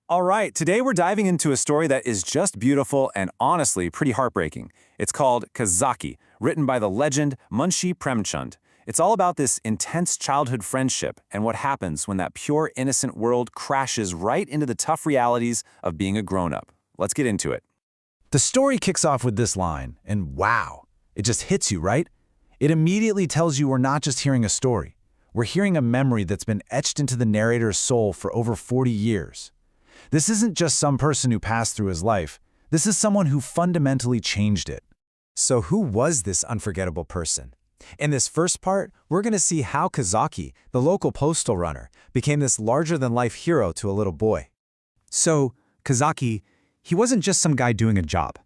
All right, today we're diving into a story that is just beautiful and honestly pretty heartbreaking. It's called Kazaki, written by the legend Munshi Premchand. It's all about this intense childhood friendship and what happens when that pure, innocent world crashes right into the tough realities of being a grown-up. Let's get into it. The story kicks off with this line, and wow, it just hits you, right? It immediately tells you we're not just hearing a story. We're hearing a memory that's been etched into the narrator's soul for over 40 years. This isn't just some person who passed through his life. This is someone who fundamentally changed it. So who was this unforgettable person? In this first part, we're going to see how Kazaki, the local postal runner, became this larger-than-life hero to a little boy. So, Kazaki, he wasn't just some guy doing a job.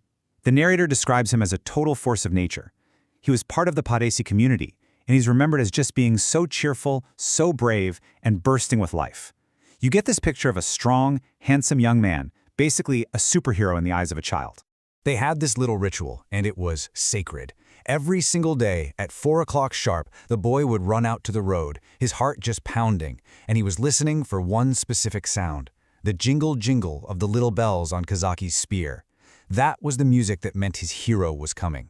The narrator describes him as a total force of nature. He was part of the Paresi community, and he's remembered as just being so cheerful, so brave, and bursting with life. You get this picture of a strong, handsome young man, basically a superhero in the eyes of a child. They had this little ritual, and it was sacred. Every single day, at 4 o'clock sharp, the boy would run out to the road, his heart just pounding, and he was listening for one specific sound, the jingle-jingle of the little bells on Kazaki's spear. That was the music that meant his hero was coming.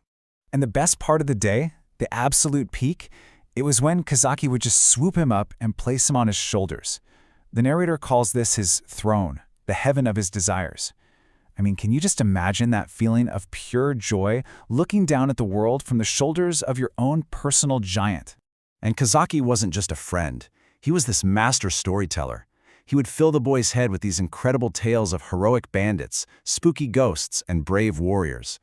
And the best part of the day, the absolute peak, it was when Kazaki would just swoop him up and place him on his shoulders. The narrator calls this his throne, the heaven of his desires. I mean, can you just imagine that feeling of pure joy looking down at the world from the shoulders of your own personal giant? And Kazaki wasn't just a friend. He was this master storyteller. He would fill the boy's head with these incredible tales of heroic bandits, spooky ghosts, and brave warriors.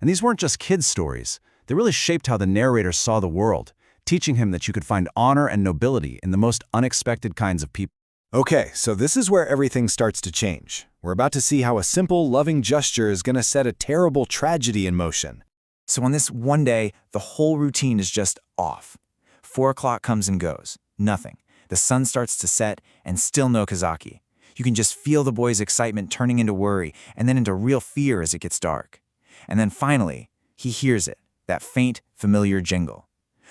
And these weren't just kids' stories. They really shaped how the narrator saw the world, teaching him that you could find honor and nobility in the most unexpected kinds of people. Okay, so this is where everything starts to change. We're about to see how a simple, loving gesture is going to set a terrible tragedy in motion. So on this one day, the whole routine is just off. 4 o'clock comes and goes. Nothing. The sun starts to set, and still no Kazaki. You can just feel the boy's excitement turning into worry, and then into real fear as it gets dark. And then finally, he hears it, that faint, familiar jingle.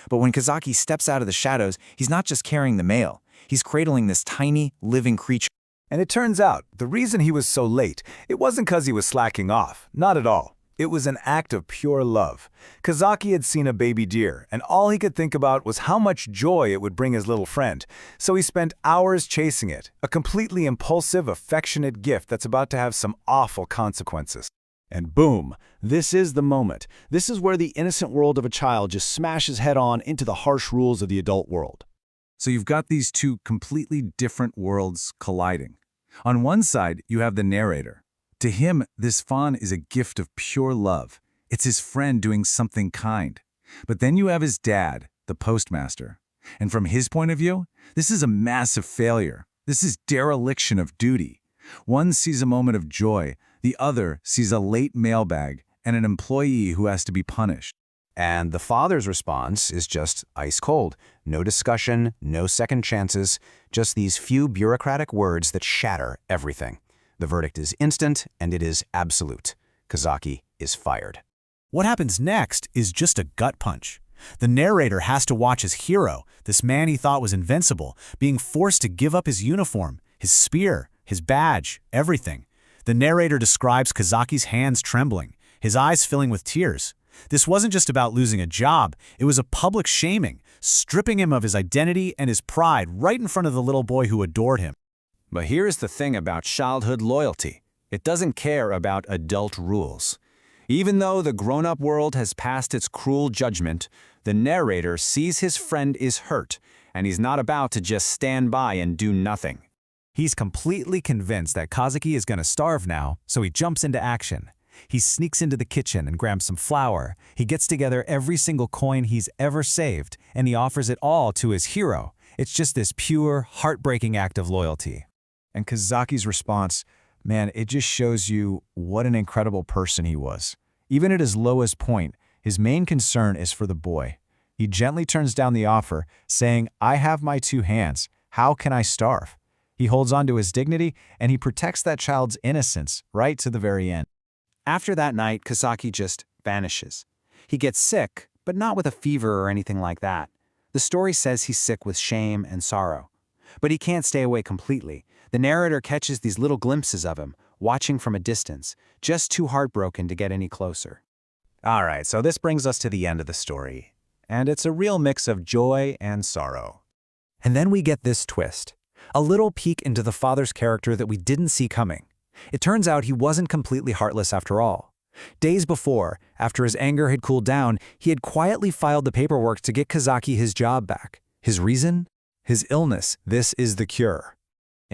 But when Kazaki steps out of the shadows, he's not just carrying the mail. He's cradling this tiny, living creature. And it turns out, the reason he was so late, it wasn't because he was slacking off. Not at all. It was an act of pure love. Kazaki had seen a baby deer, and all he could think about was how much joy it would bring his little friend. So he spent hours chasing it, a completely impulsive, affectionate gift that's about to have some awful consequences. And boom, this is the moment. This is where the innocent world of a child just smashes head-on into the harsh rules of the adult world. So you've got these two completely different worlds colliding. On one side, you have the narrator. To him, this fawn is a gift of pure love. It's his friend doing something kind. But then you have his dad, the postmaster. And from his point of view, this is a massive failure. This is dereliction of duty. One sees a moment of joy, the other sees a late mailbag and an employee who has to be punished. And the father's response is just ice cold. No discussion, no second chances, just these few bureaucratic words that shatter everything. The verdict is instant, and it is absolute. Kazaki is fired. What happens next is just a gut punch. The narrator has to watch his hero, this man he thought was invincible, being forced to give up his uniform, his spear, his badge, everything. The narrator describes Kazaki's hands trembling, his eyes filling with tears. This wasn't just about losing a job, it was a public shaming, stripping him of his identity and his pride right in front of the little boy who adored him. But here's the thing about childhood loyalty. It doesn't care about adult rules. Even though the grown-up world has passed its cruel judgment, the narrator sees his friend is hurt, and he's not about to just stand by and do nothing. He's completely convinced that Kazaki is going to starve now, so he jumps into action. He sneaks into the kitchen and grabs some flour. He gets together every single coin he's ever saved, and he offers it all to his hero. It's just this pure, heartbreaking act of loyalty. And Kazaki's response, man, it just shows you what an incredible person he was. Even at his lowest point, his main concern is for the boy. He gently turns down the offer, saying, I have my 2 hands. How can I starve? He holds on to his dignity, and he protects that child's innocence right to the very end. After that night, Kazaki just vanishes. He gets sick, but not with a fever or anything like that. The story says he's sick with shame and sorrow. But he can't stay away completely. The narrator catches these little glimpses of him, watching from a distance, just too heartbroken to get any closer. All right, so this brings us to the end of the story. And it's a real mix of joy and sorrow. And then we get this twist. A little peek into the father's character that we didn't see coming. It turns out he wasn't completely heartless after all. Days before, after his anger had cooled down, he had quietly filed the paperwork to get Kazaki his job back. His reason? His illness. This is the cure.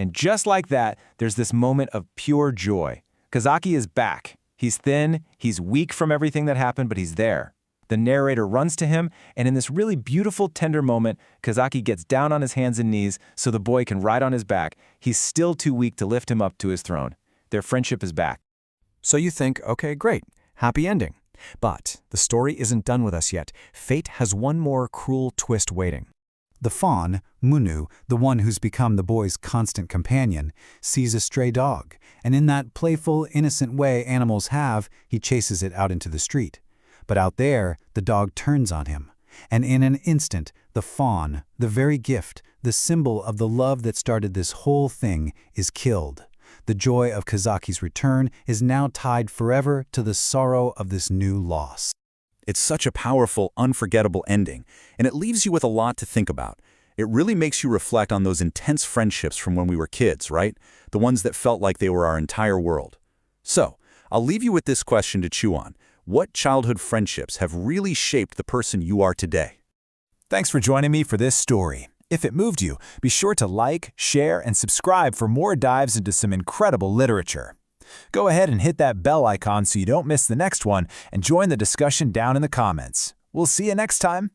And just like that, there's this moment of pure joy. Kazaki is back. He's thin, he's weak from everything that happened, but he's there. The narrator runs to him, and in this really beautiful, tender moment, Kazaki gets down on his hands and knees so the boy can ride on his back. He's still too weak to lift him up to his throne. Their friendship is back. So you think, okay, great, happy ending. But the story isn't done with us yet. Fate has one more cruel twist waiting. The fawn, Munu, the one who's become the boy's constant companion, sees a stray dog, and in that playful, innocent way animals have, he chases it out into the street. But out there, the dog turns on him, and in an instant, the fawn, the very gift, the symbol of the love that started this whole thing, is killed. The joy of Kazaki's return is now tied forever to the sorrow of this new loss. It's such a powerful, unforgettable ending, and it leaves you with a lot to think about. It really makes you reflect on those intense friendships from when we were kids, right? The ones that felt like they were our entire world. So, I'll leave you with this question to chew on. What childhood friendships have really shaped the person you are today? Thanks for joining me for this story. If it moved you, be sure to like, share, and subscribe for more dives into some incredible literature. Go ahead and hit that bell icon so you don't miss the next one, and join the discussion down in the comments. We'll see you next time.